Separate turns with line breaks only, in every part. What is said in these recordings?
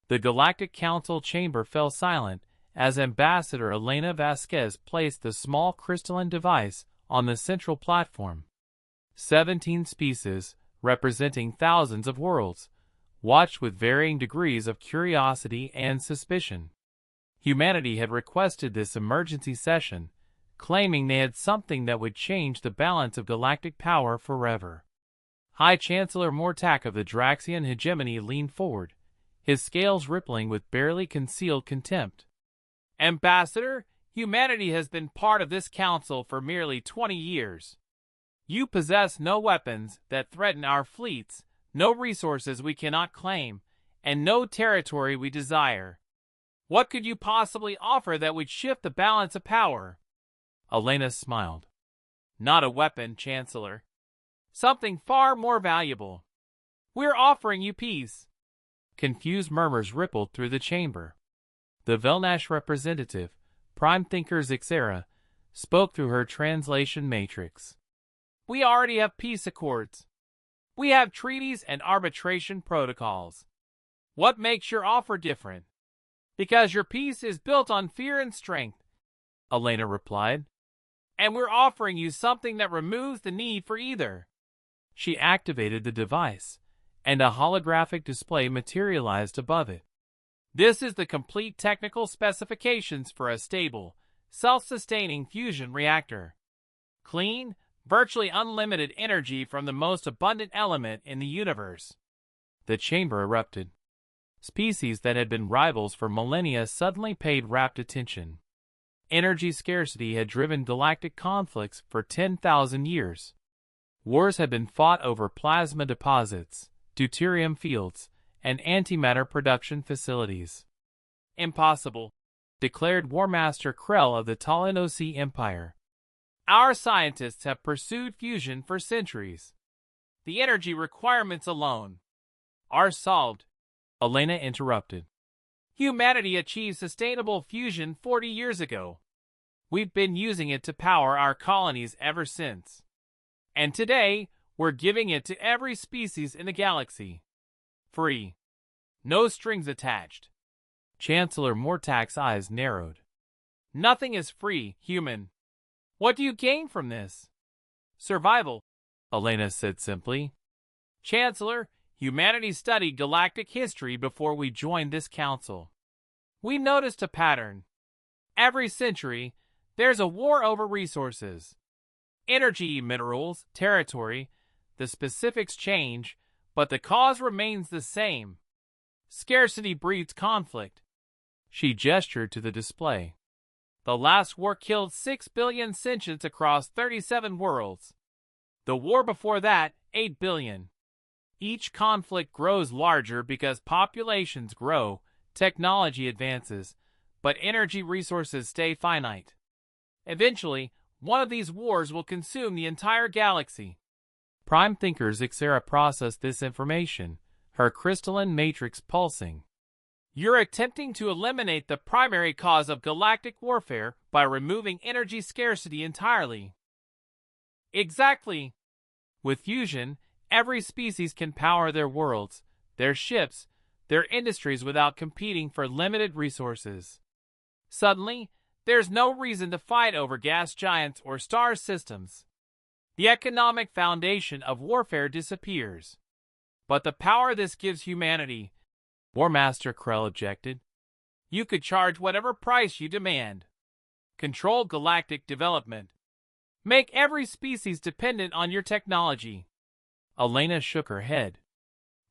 The Galactic Council chamber fell silent as Ambassador Elena Vasquez placed the small crystalline device on the central platform. 17 species, representing thousands of worlds, watched with varying degrees of curiosity and suspicion. Humanity had requested this emergency session, claiming they had something that would change the balance of galactic power forever. High Chancellor Mortak of the Draxian hegemony leaned forward, his scales rippling with barely concealed contempt. Ambassador, humanity has been part of this council for merely 20 years. You possess no weapons that threaten our fleets, no resources we cannot claim, and no territory we desire. What could you possibly offer that would shift the balance of power? Elena smiled. Not a weapon, Chancellor. Something far more valuable. We're offering you peace. Confused murmurs rippled through the chamber. The Velnash representative, Prime Thinker Zixera, spoke through her translation matrix. We already have peace accords. We have treaties and arbitration protocols. What makes your offer different? Because your peace is built on fear and strength, Elena replied. And we're offering you something that removes the need for either. She activated the device, and a holographic display materialized above it. This is the complete technical specifications for a stable, self-sustaining fusion reactor. Clean, virtually unlimited energy from the most abundant element in the universe. The chamber erupted. Species that had been rivals for millennia suddenly paid rapt attention. Energy scarcity had driven galactic conflicts for 10,000 years. Wars had been fought over plasma deposits, deuterium fields, and antimatter production facilities. Impossible, declared War Master Krell of the Talanosi Empire. Our scientists have pursued fusion for centuries. The energy requirements alone are solved, Elena interrupted. Humanity achieved sustainable fusion 40 years ago. We've been using it to power our colonies ever since. And today, we're giving it to every species in the galaxy. Free. No strings attached. Chancellor Mortak's eyes narrowed. Nothing is free, human. What do you gain from this? Survival, Elena said simply. Chancellor, humanity studied galactic history before we joined this council. We noticed a pattern. Every century, there's a war over resources. Energy, minerals, territory, the specifics change, but the cause remains the same. Scarcity breeds conflict. She gestured to the display. The last war killed 6 billion sentients across 37 worlds. The war before that, 8 billion. Each conflict grows larger because populations grow, technology advances, but energy resources stay finite. Eventually, one of these wars will consume the entire galaxy. Prime Thinker Zixera processed this information, her crystalline matrix pulsing. You're attempting to eliminate the primary cause of galactic warfare by removing energy scarcity entirely. Exactly. With fusion, every species can power their worlds, their ships, their industries without competing for limited resources. Suddenly, there's no reason to fight over gas giants or star systems. The economic foundation of warfare disappears. But the power this gives humanity, War Master Krell objected. You could charge whatever price you demand. Control galactic development. Make every species dependent on your technology. Elena shook her head.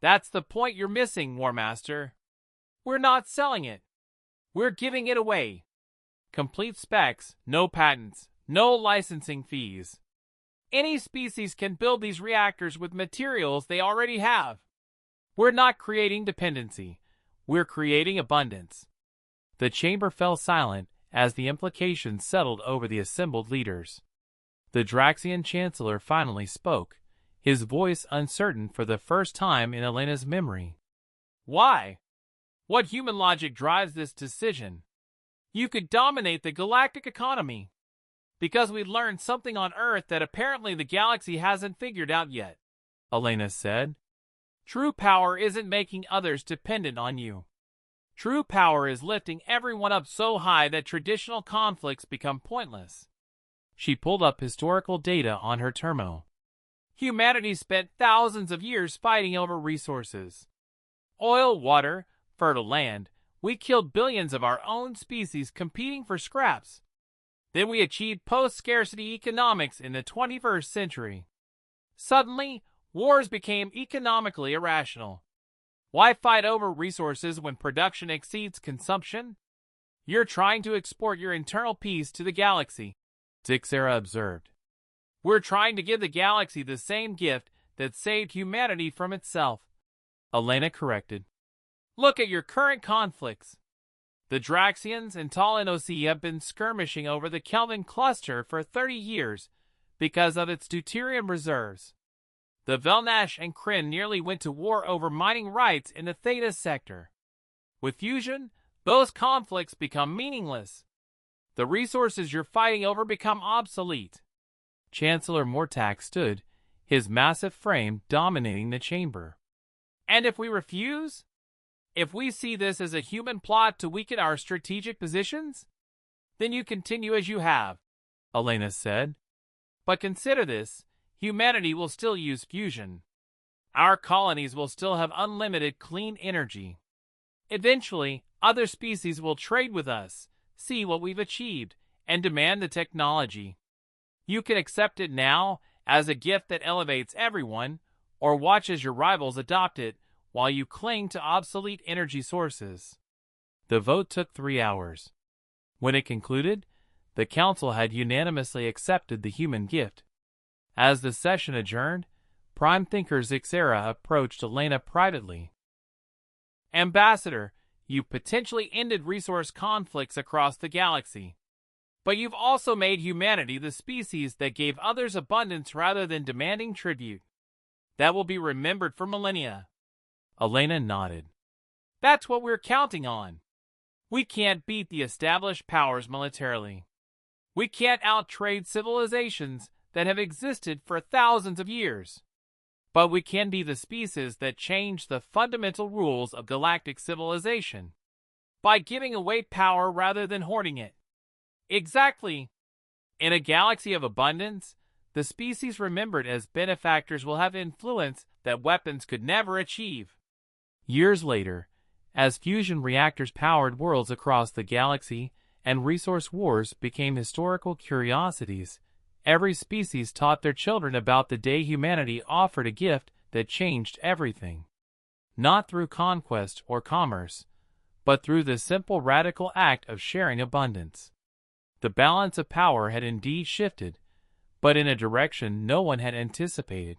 That's the point you're missing, War Master. We're not selling it. We're giving it away. Complete specs, no patents, no licensing fees. Any species can build these reactors with materials they already have. We're not creating dependency. We're creating abundance. The chamber fell silent as the implications settled over the assembled leaders. The Draxian Chancellor finally spoke, his voice uncertain for the first time in Elena's memory. Why? What human logic drives this decision? You could dominate the galactic economy. Because we learned something on Earth that apparently the galaxy hasn't figured out yet, Elena said. True power isn't making others dependent on you. True power is lifting everyone up so high that traditional conflicts become pointless. She pulled up historical data on her termo. Humanity spent thousands of years fighting over resources. Oil, water, fertile land. We killed billions of our own species competing for scraps. Then we achieved post-scarcity economics in the 21st century. Suddenly, wars became economically irrational. Why fight over resources when production exceeds consumption? You're trying to export your internal peace to the galaxy, Zixera observed. We're trying to give the galaxy the same gift that saved humanity from itself, Elena corrected. Look at your current conflicts. The Draxians and Talenosi have been skirmishing over the Kelvin cluster for 30 years because of its deuterium reserves. The Velnash and Kryn nearly went to war over mining rights in the Theta sector. With fusion, those conflicts become meaningless. The resources you're fighting over become obsolete. Chancellor Mortak stood, his massive frame dominating the chamber. And if we refuse? If we see this as a human plot to weaken our strategic positions? Then you continue as you have, Elena said. But consider this, humanity will still use fusion. Our colonies will still have unlimited clean energy. Eventually, other species will trade with us, see what we've achieved, and demand the technology. You can accept it now as a gift that elevates everyone, or watch as your rivals adopt it while you cling to obsolete energy sources. The vote took 3 hours. When it concluded, the council had unanimously accepted the human gift. As the session adjourned, Prime Thinker Zixera approached Elena privately. Ambassador, you potentially ended resource conflicts across the galaxy. But you've also made humanity the species that gave others abundance rather than demanding tribute. That will be remembered for millennia. Elena nodded. That's what we're counting on. We can't beat the established powers militarily. We can't outtrade civilizations that have existed for thousands of years. But we can be the species that change the fundamental rules of galactic civilization by giving away power rather than hoarding it. Exactly. In a galaxy of abundance, the species remembered as benefactors will have influence that weapons could never achieve. Years later, as fusion reactors powered worlds across the galaxy and resource wars became historical curiosities, every species taught their children about the day humanity offered a gift that changed everything. Not through conquest or commerce, but through the simple radical act of sharing abundance. The balance of power had indeed shifted, but in a direction no one had anticipated.